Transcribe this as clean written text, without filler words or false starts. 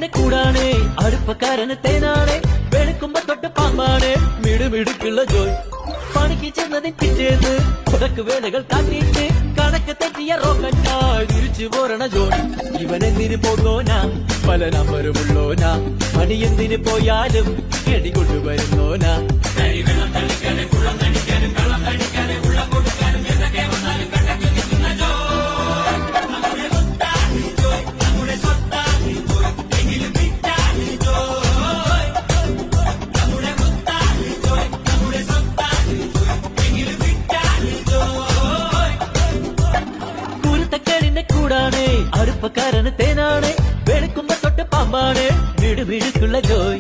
കുരുത്തക്കേടിന്റെ കൂടാണ് അടുപ്പക്കാരന് തേനാണ് വെളുക്കുമ്പോ തൊട്ട് പാമ്പാണ് മിടുമിടുക്കുള്ള ജോയ് പണിക്ക് ചെന്നതിൻ പിറ്റേന്ന് ഉടക്ക് വേലകൾ കാട്ടിയിട്ട് കണക്ക് തെറ്റിയ റോക്കറ്റായി തിരിച്ചു പോരണ ജോയ് ഇവനെന്തിന് പോകോനാ പല നമ്പരുമുള്ളോനാ പണി എന്തിന് പോയാലും എടി കൊണ്ടുവരുന്നോനാ കൂടാണ് അടുപ്പക്കാരന് തേനാണ് വെളുക്കുമ്പോ തൊട്ട് പാമ്പാണ് മിടുമിടുക്കുള്ള ജോയ്